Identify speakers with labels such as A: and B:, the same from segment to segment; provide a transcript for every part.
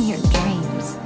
A: your dreams.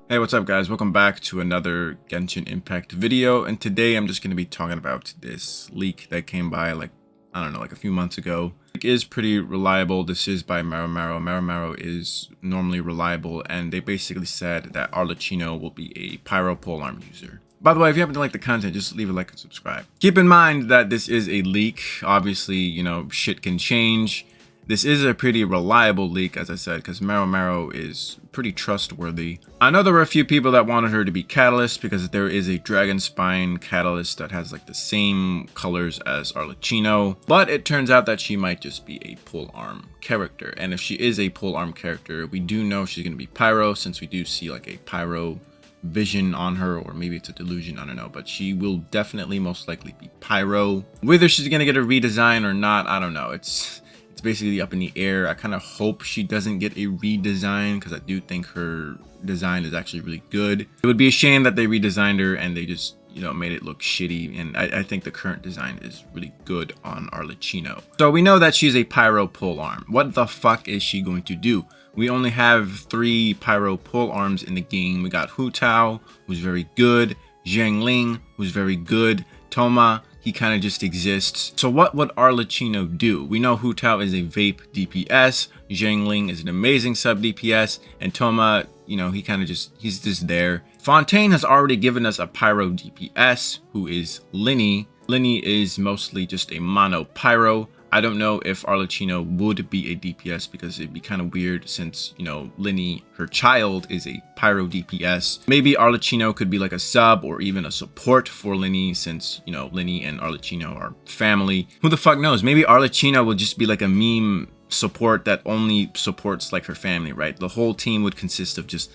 B: Hey, what's up guys? Welcome back to another Genshin Impact video, and today I'm just going to be talking about this leak that came by like a few months ago. It is pretty reliable. This is by miHoYo. miHoYo is normally reliable, and they basically said that Arlecchino will be a Pyro Polearm user. By the way, if you happen to like the content, just leave a like and subscribe. Keep in mind that this is a leak. Obviously, you know, shit can change. This is a pretty reliable leak, as I said, because miHoYo is pretty trustworthy. I know there were a few people that wanted her to be Catalyst because there is a Dragon Spine Catalyst that has like the same colors as Arlecchino, but it turns out that she might just be a Polearm character. And if she is a Polearm character, we do know she's going to be Pyro, since we do see like a Pyro vision on her, or maybe it's a delusion, I don't know, but she will definitely most likely be Pyro. Whether she's going to get a redesign or not, I don't know. It's basically up in the air. I kind of hope she doesn't get a redesign because I do think her design is actually really good. It would be a shame that they redesigned her and they just, you know, made it look shitty, and I think the current design is really good on Arlecchino. So we know that she's a Pyro Polearm. What the fuck is she going to do? We only have 3 Pyro Polearms in the game. We got Hu Tao, who's very good, Xiangling, who's very good, Thoma, he kind of just exists. So what would Arlecchino do? We know Hu Tao is a vape DPS, Xiangling is an amazing sub DPS, and Thoma, you know, he's just there. Fontaine has already given us a Pyro DPS, who is Lyney. Lyney is mostly just a mono Pyro. I don't know if Arlecchino would be a DPS because it'd be kind of weird since, you know, Lyney, her child, is a Pyro DPS. Maybe Arlecchino could be like a sub or even a support for Lyney, since, you know, Lyney and Arlecchino are family. Who the fuck knows? Maybe Arlecchino will just be like a meme support that only supports like her family, right? The whole team would consist of just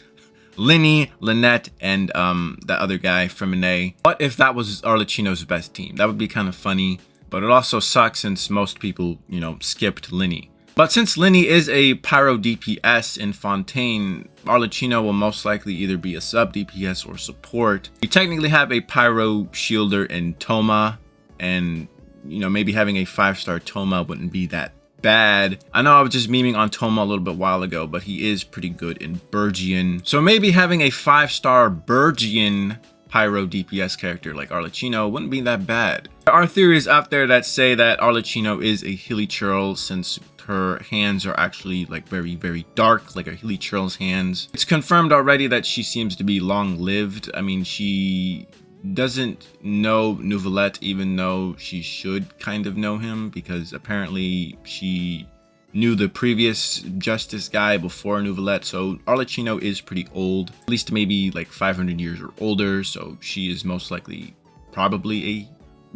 B: Lyney, Lynette, and that other guy, Femine. What if that was Arlecchino's best team? That would be kind of funny. But it also sucks since most people, you know, skipped Lyney. But since Lyney is a Pyro DPS in Fontaine, Arlecchino will most likely either be a sub DPS or support. We technically have a Pyro Shielder in Thoma, and, you know, maybe having a 5-star Thoma wouldn't be that bad. I know I was just memeing on Thoma a little bit while ago, but he is pretty good in Burgian. So maybe having a 5-star Burgian Pyro DPS character like Arlecchino wouldn't be that bad. There are theories out there that say that Arlecchino is a Hilichurl, since her hands are actually like very, very dark, like a Hilichurl's hands. It's confirmed already that she seems to be long-lived. I mean, she doesn't know Neuvillette, even though she should kind of know him, because apparently she knew the previous Justice guy before Neuvillette. So Arlecchino is pretty old, at least maybe like 500 years or older, so she is most likely probably a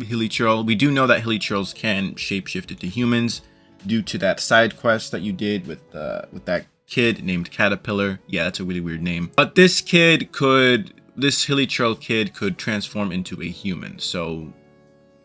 B: Hilichurl. We do know that Hilichurls can shapeshift into humans due to that side quest that you did with that kid named Caterpillar. Yeah, that's a really weird name. But this Hilichurl kid could transform into a human, so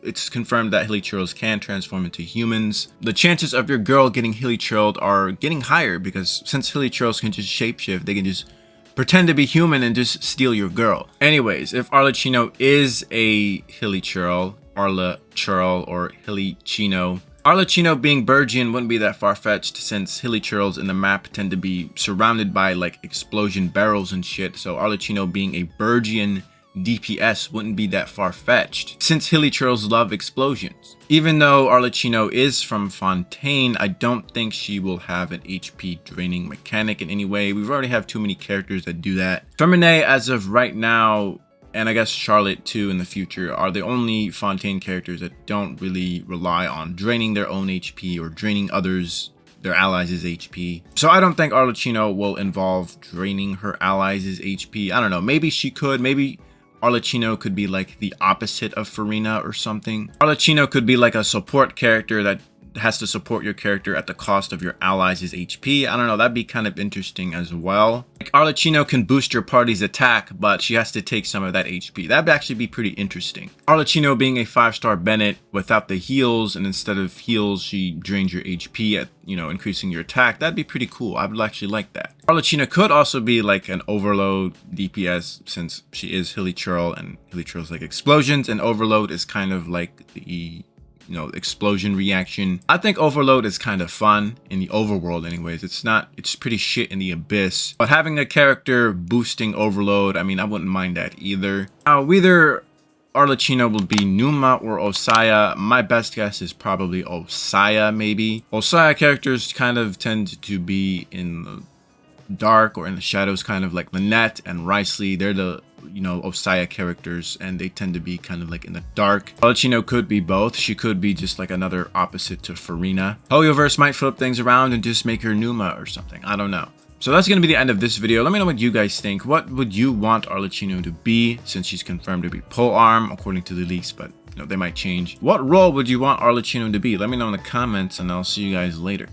B: it's confirmed that Hilichurls can transform into humans. The chances of your girl getting Hilichurled are getting higher, because since Hilichurls can just shapeshift, they can just pretend to be human and just steal your girl. Anyways, if Arlecchino is a Hilichurl, or Hilichino, Arlecchino being Burgian wouldn't be that far-fetched, since Hilichurls in the map tend to be surrounded by like explosion barrels and shit. So Arlecchino being a Burgian DPS wouldn't be that far-fetched, since Hilichurls love explosions. Even though Arlecchino is from Fontaine, I don't think she will have an HP draining mechanic in any way. We already have too many characters that do that. Femine, as of right now, and I guess Charlotte too in the future, are the only Fontaine characters that don't really rely on draining their own HP or draining their allies' HP. So I don't think Arlecchino will involve draining her allies' HP. I don't know, maybe she could, maybe Arlecchino could be like the opposite of Furina or something. Arlecchino could be like a support character that has to support your character at the cost of your allies' HP. I don't know, that'd be kind of interesting as well. Like, Arlecchino can boost your party's attack, but she has to take some of that HP. That'd actually be pretty interesting. Arlecchino being a 5-star Bennett without the heals, and instead of heals, she drains your HP at, you know, increasing your attack. That'd be pretty cool. I would actually like that. Arlecchino could also be like an Overload DPS, since she is Hilichurl, and Hilichurl's like explosions, and Overload is kind of like the you know, explosion reaction. I think Overload is kind of fun in the overworld anyways. It's pretty shit in the abyss. But having a character boosting Overload, I mean, I wouldn't mind that either. Now, either Arlecchino will be Numa or Osaya. My best guess is probably Osaya, maybe. Osaya characters kind of tend to be in the dark or in the shadows, kind of like Lynette and Riceley. They're the, you know, Osaya characters, and they tend to be kind of like in the dark. Arlecchino could be both. She could be just like another opposite to Farina. HoYoverse might flip things around and just make her Numa or something. I don't know. So that's going to be the end of this video. Let me know what you guys think. What would you want Arlecchino to be, since she's confirmed to be Polearm according to the leaks, but you know, they might change. What role would you want Arlecchino to be? Let me know in the comments, and I'll see you guys later.